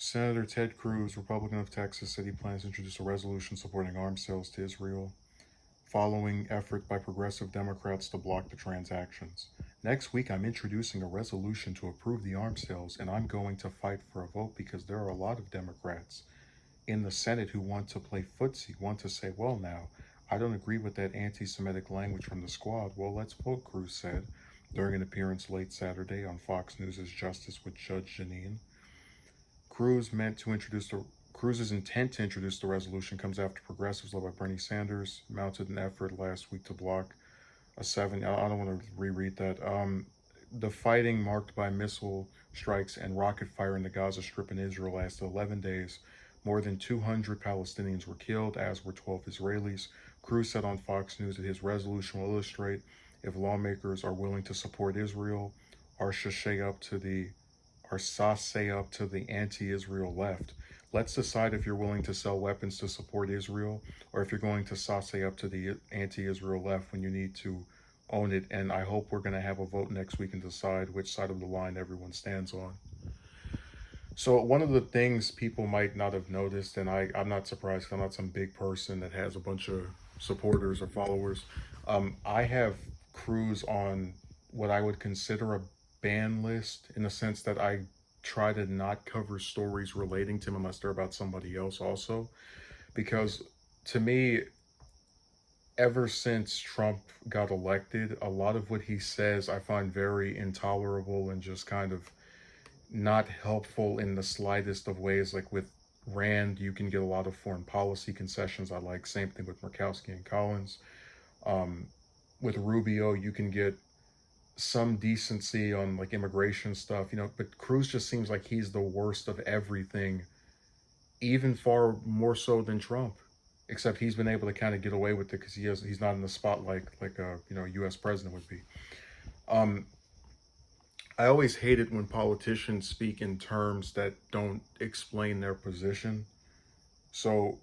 Senator Ted Cruz, Republican of Texas, said he plans to introduce a resolution supporting arms sales to Israel, following efforts by progressive Democrats to block the transactions. Next week, I'm introducing a resolution to approve the arms sales, and I'm going to fight for a vote because there are a lot of Democrats in the Senate who want to play footsie, want to say, well, now, I don't agree with that anti Semitic language from the squad. Well, let's vote, Cruz said during an appearance late Saturday on Fox News' Justice with Judge Janine. Cruz's intent to introduce the resolution comes after progressives led by Bernie Sanders mounted an effort last week to block I don't want to reread that. The fighting marked by missile strikes and rocket fire in the Gaza Strip in Israel lasted 11 days. More than 200 Palestinians were killed, as were 12 Israelis. Cruz said on Fox News that his resolution will illustrate if lawmakers are willing to support Israel or sashay up to the anti-Israel left. Let's decide if you're willing to sell weapons to support Israel or if you're going to sassy up to the anti-Israel left when you need to own it. And I hope we're going to have a vote next week and decide which side of the line everyone stands on. So one of the things people might not have noticed, and I'm not surprised because I'm not some big person that has a bunch of supporters or followers. I have Cruz on what I would consider a ban list in the sense that I try to not cover stories relating to him unless they're about somebody else also. Because to me, ever since Trump got elected, a lot of what he says I find very intolerable and just kind of not helpful in the slightest of ways. Like with Rand, you can get a lot of foreign policy concessions I like. Same thing with Murkowski and Collins. With Rubio, you can get some decency on like immigration stuff, but Cruz just seems like he's the worst of everything, even far more so than Trump, except he's been able to kind of get away with it because he's not in the spotlight like a US president would be. I always hate it when politicians speak in terms that don't explain their position. So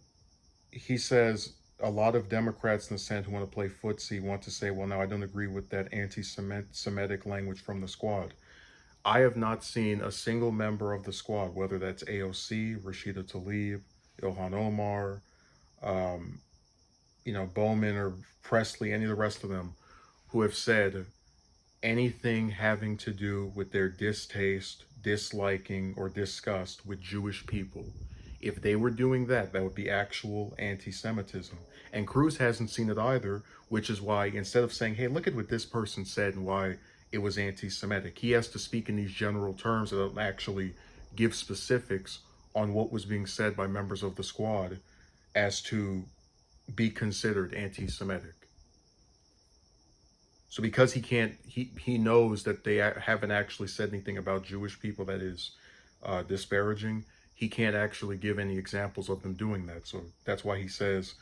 he says a lot of Democrats in the Senate who want to play footsie want to say, well, now I don't agree with that anti-Semitic language from the squad. I have not seen a single member of the squad, whether that's AOC, Rashida Tlaib, Ilhan Omar, Bowman or Presley, any of the rest of them, who have said anything having to do with their distaste, disliking, or disgust with Jewish people. If they were doing that, that would be actual anti-Semitism. And Cruz hasn't seen it either, which is why instead of saying, hey, look at what this person said and why it was anti-Semitic, he has to speak in these general terms that don't actually give specifics on what was being said by members of the squad as to be considered anti-Semitic. So because he knows that they haven't actually said anything about Jewish people that is disparaging, he can't actually give any examples of them doing that. So that's why he says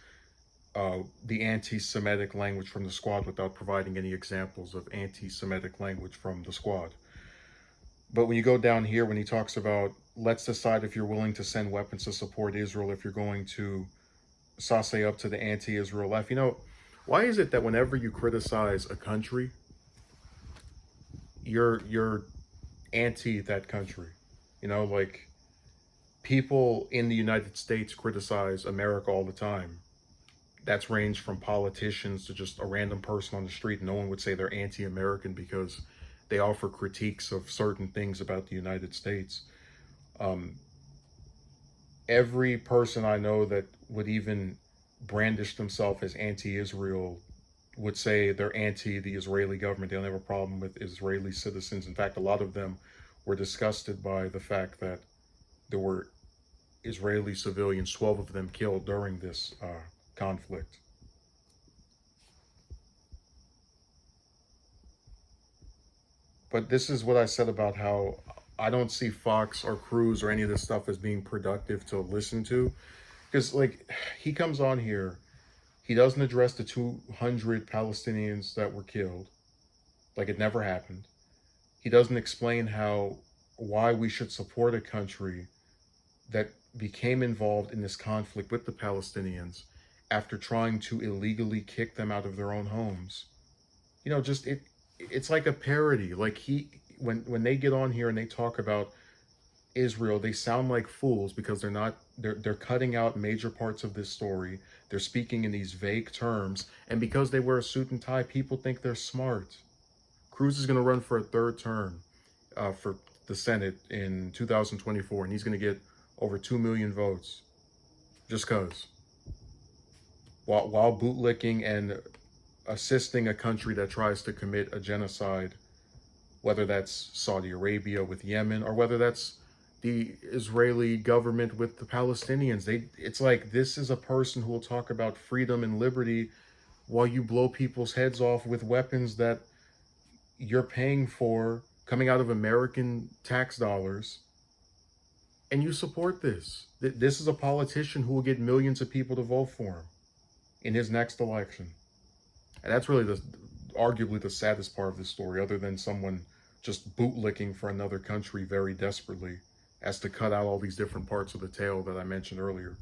the anti-Semitic language from the squad without providing any examples of anti-Semitic language from the squad. But when you go down here, when he talks about, let's decide if you're willing to send weapons to support Israel, if you're going to sassy up to the anti-Israel left, why is it that whenever you criticize a country, you're anti that country? Like people in the United States criticize America all the time. That's ranged from politicians to just a random person on the street. No one would say they're anti-American because they offer critiques of certain things about the United States. Every person I know that would even brandish themselves as anti-Israel would say they're anti the Israeli government. They don't have a problem with Israeli citizens. In fact, a lot of them were disgusted by the fact that there were Israeli civilians, 12 of them killed during this conflict. But this is what I said about how I don't see Fox or Cruz or any of this stuff as being productive to listen to. Because, like, he comes on here, he doesn't address the 200 Palestinians that were killed, like it never happened. He doesn't explain why we should support a country that became involved in this conflict with the Palestinians after trying to illegally kick them out of their own homes. It's like a parody. Like when they get on here and they talk about Israel, they sound like fools because they're cutting out major parts of this story. They're speaking in these vague terms, and because they wear a suit and tie, people think they're smart. Cruz is going to run for a third term for the Senate in 2024, and he's going to get over 2 million votes just because. While bootlicking and assisting a country that tries to commit a genocide, whether that's Saudi Arabia with Yemen or whether that's the Israeli government with the Palestinians. It's like this is a person who will talk about freedom and liberty while you blow people's heads off with weapons that you're paying for coming out of American tax dollars, and you support this. This is a politician who will get millions of people to vote for him in his next election. And that's really arguably the saddest part of this story, other than someone just bootlicking for another country very desperately as to cut out all these different parts of the tale that I mentioned earlier.